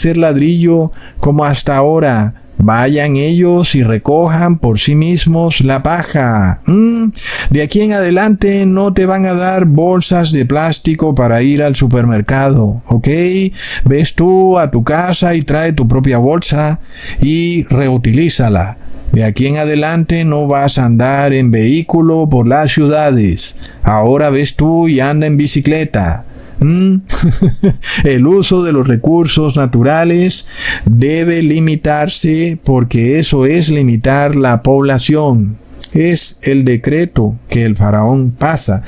hacer ladrillo como hasta ahora. Vayan ellos y recojan por sí mismos la paja. De aquí en adelante no te van a dar bolsas de plástico para ir al supermercado, ¿ok? Ves tú a tu casa y trae tu propia bolsa y reutilízala. De aquí en adelante no vas a andar en vehículo por las ciudades. Ahora ves tú y anda en bicicleta. El uso de los recursos naturales debe limitarse porque eso es limitar la población. Es el decreto que el faraón pasa.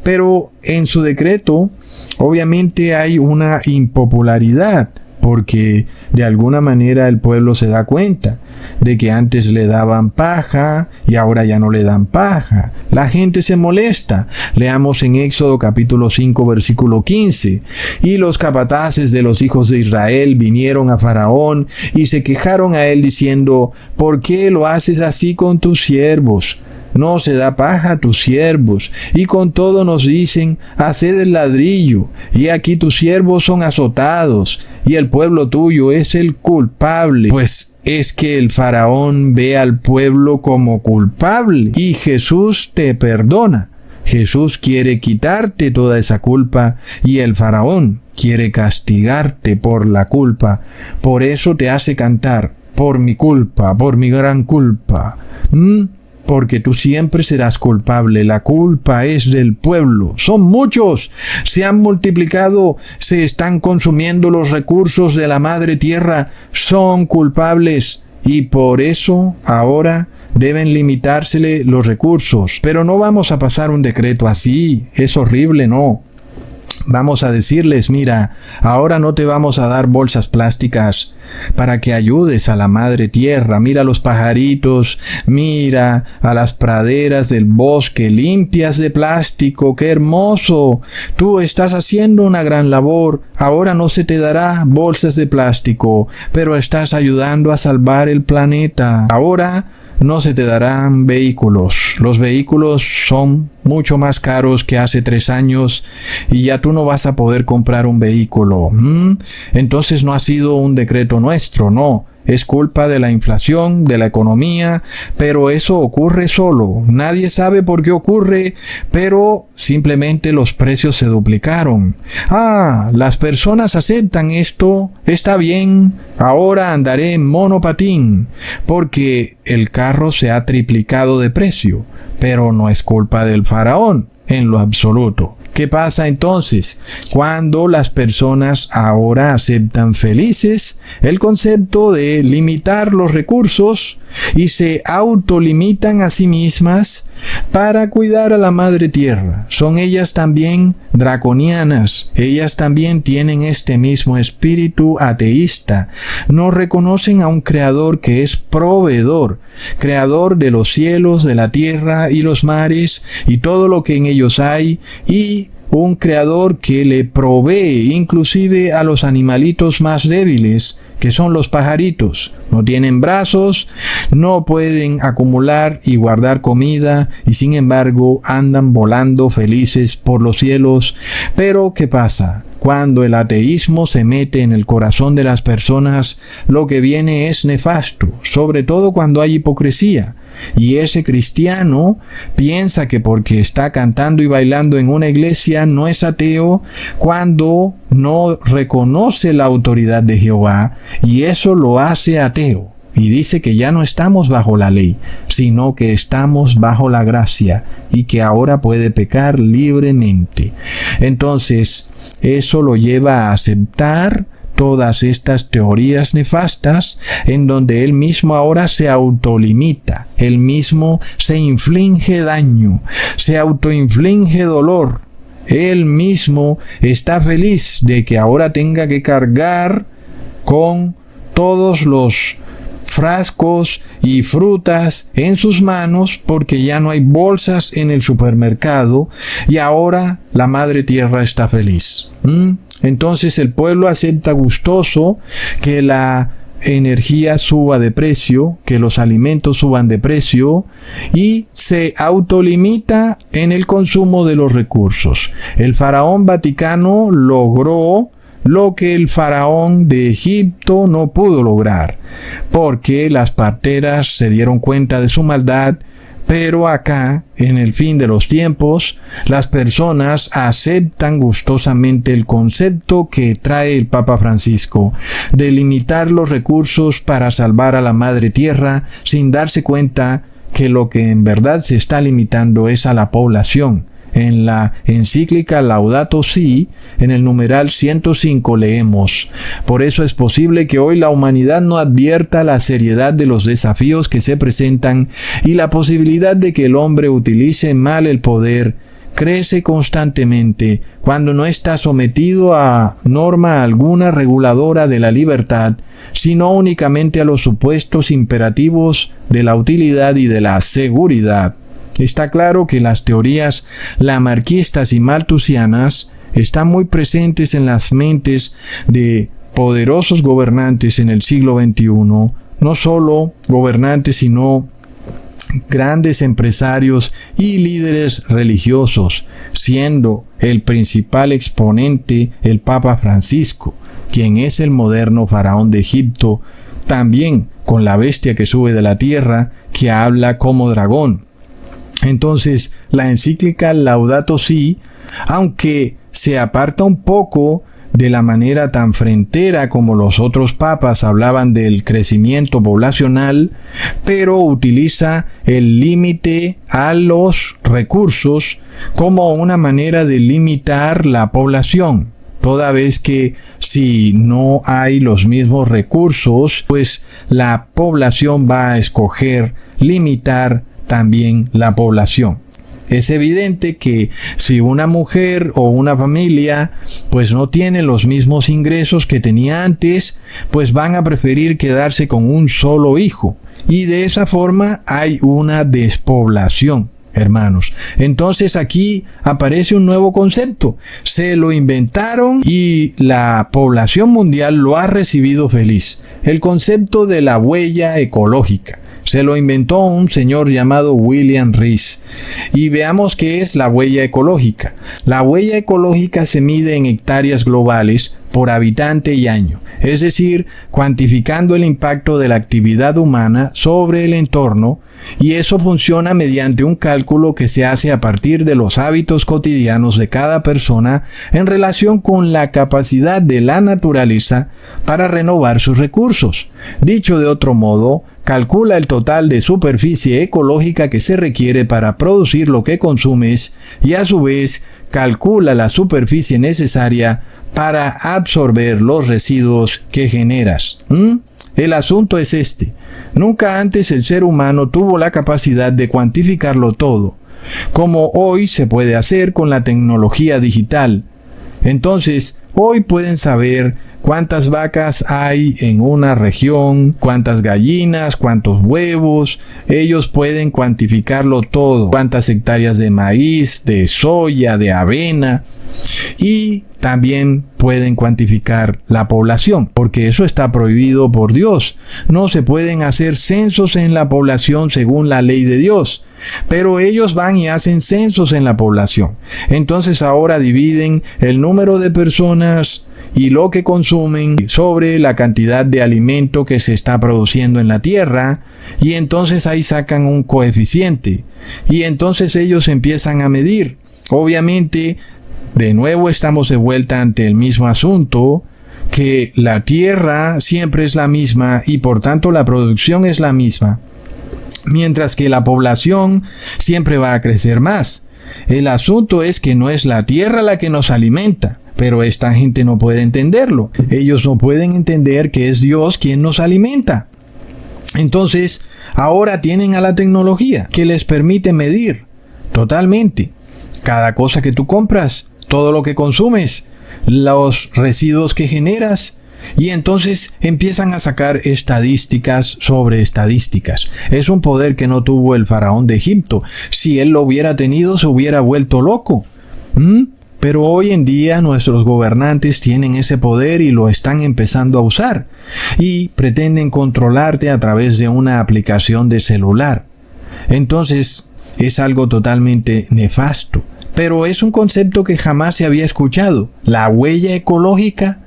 Pero en su decreto obviamente hay una impopularidad porque de alguna manera el pueblo se da cuenta de que antes le daban paja y ahora ya no le dan paja. La gente se molesta. Leamos en Éxodo capítulo 5 versículo 15. Y los capataces de los hijos de Israel vinieron a Faraón y se quejaron a él diciendo: ¿por qué lo haces así con tus siervos? No se da paja a tus siervos, y con todo nos dicen: haced el ladrillo, y aquí tus siervos son azotados, y el pueblo tuyo es el culpable. Pues es que el faraón ve al pueblo como culpable, y Jesús te perdona. Jesús quiere quitarte toda esa culpa, y el faraón quiere castigarte por la culpa. Por eso te hace cantar: por mi culpa, por mi gran culpa. Porque tú siempre serás culpable. La culpa es del pueblo. Son muchos. Se han multiplicado. Se están consumiendo los recursos de la madre tierra. Son culpables. Y por eso ahora deben limitársele los recursos. Pero no vamos a pasar un decreto así. Es horrible, no. Vamos a decirles: mira, ahora no te vamos a dar bolsas plásticas para que ayudes a la madre tierra. Mira los pajaritos, mira a las praderas del bosque limpias de plástico. ¡Qué hermoso! Tú estás haciendo una gran labor. Ahora no se te dará bolsas de plástico, pero estás ayudando a salvar el planeta. Ahora no se te darán vehículos. Los vehículos son mucho más caros que hace 3 años y ya tú no vas a poder comprar un vehículo. Entonces no ha sido un decreto nuestro, no. Es culpa de la inflación, de la economía, pero eso ocurre solo. Nadie sabe por qué ocurre, pero simplemente los precios se duplicaron. Las personas aceptan esto, está bien, ahora andaré en monopatín, porque el carro se ha triplicado de precio, pero no es culpa del faraón, en lo absoluto. ¿Qué pasa entonces? Cuando las personas ahora aceptan felices el concepto de limitar los recursos y se autolimitan a sí mismas para cuidar a la madre tierra. Son ellas también draconianas. Ellas también tienen este mismo espíritu ateísta. No reconocen a un creador que es proveedor, creador de los cielos, de la tierra y los mares y todo lo que en ellos hay, y un creador que le provee inclusive a los animalitos más débiles, que son los pajaritos. No tienen brazos, no pueden acumular y guardar comida, y sin embargo andan volando felices por los cielos. Pero ¿qué pasa? Cuando el ateísmo se mete en el corazón de las personas, lo que viene es nefasto, sobre todo cuando hay hipocresía. Y ese cristiano piensa que porque está cantando y bailando en una iglesia no es ateo, cuando no reconoce la autoridad de Jehová, y eso lo hace ateo. Y dice que ya no estamos bajo la ley, sino que estamos bajo la gracia y que ahora puede pecar libremente. Entonces, eso lo lleva a aceptar todas estas teorías nefastas en donde él mismo ahora se autolimita, él mismo se inflige daño, se autoinflige dolor. Él mismo está feliz de que ahora tenga que cargar con todos los frascos y frutas en sus manos porque ya no hay bolsas en el supermercado y ahora la madre tierra está feliz. Entonces el pueblo acepta gustoso que la energía suba de precio, que los alimentos suban de precio, y se autolimita en el consumo de los recursos. El faraón Vaticano logró lo que el faraón de Egipto no pudo lograr, porque las parteras se dieron cuenta de su maldad. Pero acá, en el fin de los tiempos, las personas aceptan gustosamente el concepto que trae el Papa Francisco de limitar los recursos para salvar a la Madre Tierra, sin darse cuenta que lo que en verdad se está limitando es a la población. En la encíclica Laudato Si, en el numeral 105 leemos: por eso es posible que hoy la humanidad no advierta la seriedad de los desafíos que se presentan y la posibilidad de que el hombre utilice mal el poder crece constantemente cuando no está sometido a norma alguna reguladora de la libertad, sino únicamente a los supuestos imperativos de la utilidad y de la seguridad. Está claro que las teorías lamarquistas y malthusianas están muy presentes en las mentes de poderosos gobernantes en el siglo XXI, no solo gobernantes sino grandes empresarios y líderes religiosos, siendo el principal exponente el Papa Francisco, quien es el moderno faraón de Egipto, también con la bestia que sube de la tierra, que habla como dragón. Entonces, la encíclica Laudato Si, aunque se aparta un poco de la manera tan frentera como los otros papas hablaban del crecimiento poblacional, pero utiliza el límite a los recursos como una manera de limitar la población, toda vez que si no hay los mismos recursos, pues la población va a escoger limitar también la población. Es evidente que si una mujer o una familia pues no tiene los mismos ingresos que tenía antes, pues van a preferir quedarse con un solo hijo, y de esa forma hay una despoblación, hermanos. Entonces aquí aparece un nuevo concepto. Se lo inventaron y la población mundial lo ha recibido feliz. El concepto de la huella ecológica. Se lo inventó un señor llamado William Rees. Y veamos qué es la huella ecológica. La huella ecológica se mide en hectáreas globales por habitante y año, es decir, cuantificando el impacto de la actividad humana sobre el entorno, y eso funciona mediante un cálculo que se hace a partir de los hábitos cotidianos de cada persona en relación con la capacidad de la naturaleza para renovar sus recursos. Dicho de otro modo, calcula el total de superficie ecológica que se requiere para producir lo que consumes y a su vez calcula la superficie necesaria para absorber los residuos que generas. El asunto es este. Nunca antes el ser humano tuvo la capacidad de cuantificarlo todo, como hoy se puede hacer con la tecnología digital. Entonces, hoy pueden saber cuántas vacas hay en una región, cuántas gallinas, cuántos huevos. Ellos pueden cuantificarlo todo, cuántas hectáreas de maíz, de soya, de avena, y también pueden cuantificar la población, porque eso está prohibido por Dios. No se pueden hacer censos en la población según la ley de Dios, pero ellos van y hacen censos en la población. Entonces ahora dividen el número de personas y lo que consumen sobre la cantidad de alimento que se está produciendo en la tierra, y entonces ahí sacan un coeficiente, y entonces ellos empiezan a medir. Obviamente, de nuevo estamos de vuelta ante el mismo asunto, que la tierra siempre es la misma y por tanto la producción es la misma, mientras que la población siempre va a crecer más. El asunto es que no es la tierra la que nos alimenta, pero esta gente no puede entenderlo. Ellos no pueden entender que es Dios quien nos alimenta. Entonces, ahora tienen a la tecnología que les permite medir totalmente cada cosa que tú compras, todo lo que consumes, los residuos que generas, y entonces empiezan a sacar estadísticas sobre estadísticas. Es un poder que no tuvo el faraón de Egipto. Si él lo hubiera tenido, se hubiera vuelto loco. Pero hoy en día nuestros gobernantes tienen ese poder y lo están empezando a usar, y pretenden controlarte a través de una aplicación de celular. Entonces, es algo totalmente nefasto. Pero es un concepto que jamás se había escuchado. La huella ecológica.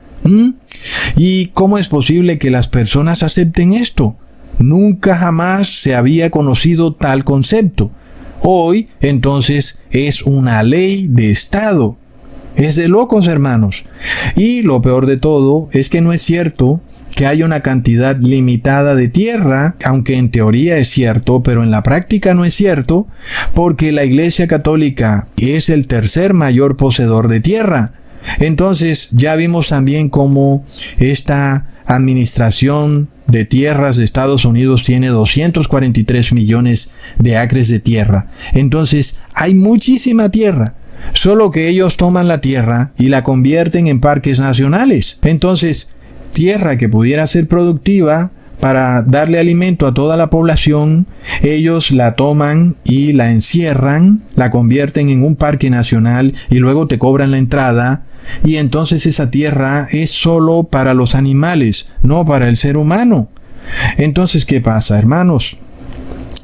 ¿Y cómo es posible que las personas acepten esto? Nunca jamás se había conocido tal concepto. Hoy, entonces, es una ley de Estado. Es de locos, hermanos. Y lo peor de todo es que no es cierto que haya una cantidad limitada de tierra, aunque en teoría es cierto, pero en la práctica no es cierto, porque la Iglesia Católica es el tercer mayor poseedor de tierra. Entonces, ya vimos también cómo esta administración de tierras de Estados Unidos tiene 243 millones de acres de tierra. Entonces, hay muchísima tierra. Solo que ellos toman la tierra y la convierten en parques nacionales. Entonces, tierra que pudiera ser productiva para darle alimento a toda la población, ellos la toman y la encierran, la convierten en un parque nacional y luego te cobran la entrada. Y entonces esa tierra es solo para los animales, no para el ser humano. Entonces, ¿qué pasa, hermanos?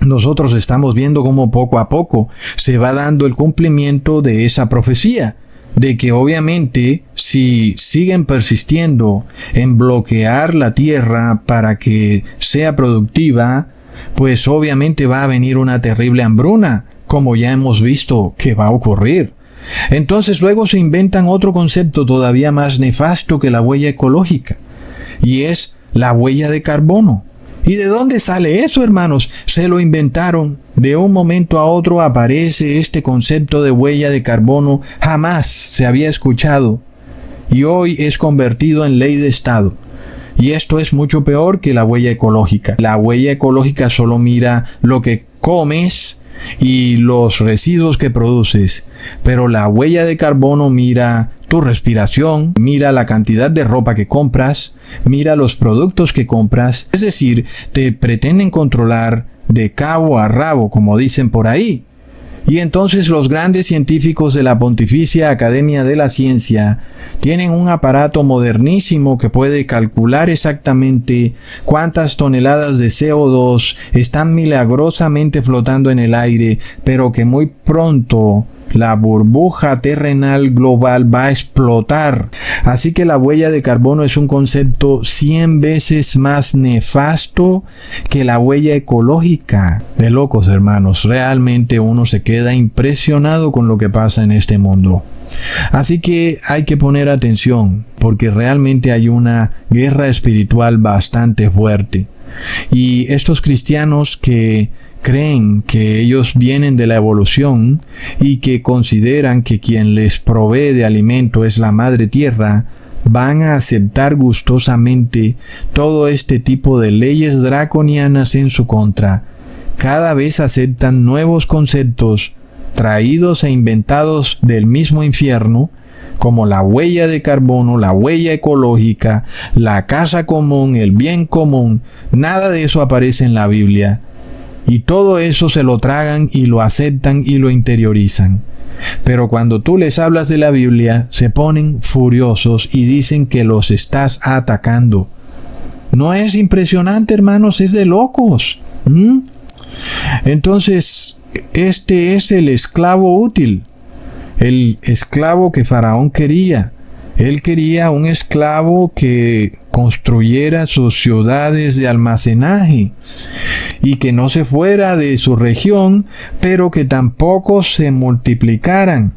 Nosotros estamos viendo cómo poco a poco se va dando el cumplimiento de esa profecía, de que obviamente si siguen persistiendo en bloquear la tierra para que sea productiva, pues obviamente va a venir una terrible hambruna, como ya hemos visto que va a ocurrir. Entonces luego se inventan otro concepto todavía más nefasto que la huella ecológica, y es la huella de carbono. ¿Y de dónde sale eso, hermanos? Se lo inventaron. De un momento a otro aparece este concepto de huella de carbono. Jamás se había escuchado. Y hoy es convertido en ley de Estado. Y esto es mucho peor que la huella ecológica. La huella ecológica solo mira lo que comes y los residuos que produces. Pero la huella de carbono mira tu respiración, mira la cantidad de ropa que compras, mira los productos que compras. Es decir, te pretenden controlar de cabo a rabo, como dicen por ahí. Y entonces los grandes científicos de la Pontificia Academia de la Ciencia tienen un aparato modernísimo que puede calcular exactamente cuántas toneladas de CO2 están milagrosamente flotando en el aire, pero que muy pronto la burbuja terrenal global va a explotar. Así que la huella de carbono es un concepto 100 veces más nefasto que la huella ecológica. De locos, hermanos. Realmente uno se queda impresionado con lo que pasa en este mundo. Así que hay que poner atención, porque realmente hay una guerra espiritual bastante fuerte. Y estos cristianos que creen que ellos vienen de la evolución y que consideran que quien les provee de alimento es la madre tierra, van a aceptar gustosamente todo este tipo de leyes draconianas en su contra. Cada vez aceptan nuevos conceptos traídos e inventados del mismo infierno, como la huella de carbono, la huella ecológica, la casa común, el bien común. Nada de eso aparece en la Biblia. Y todo eso se lo tragan y lo aceptan y lo interiorizan. Pero cuando tú les hablas de la Biblia, se ponen furiosos y dicen que los estás atacando. ¿No es impresionante, hermanos? Es de locos. Entonces, este es el esclavo útil. El esclavo que Faraón quería. Él quería un esclavo que construyera sus ciudades de almacenaje y que no se fuera de su región, pero que tampoco se multiplicaran,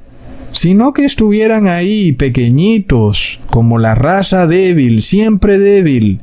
sino que estuvieran ahí pequeñitos, como la raza débil, siempre débil,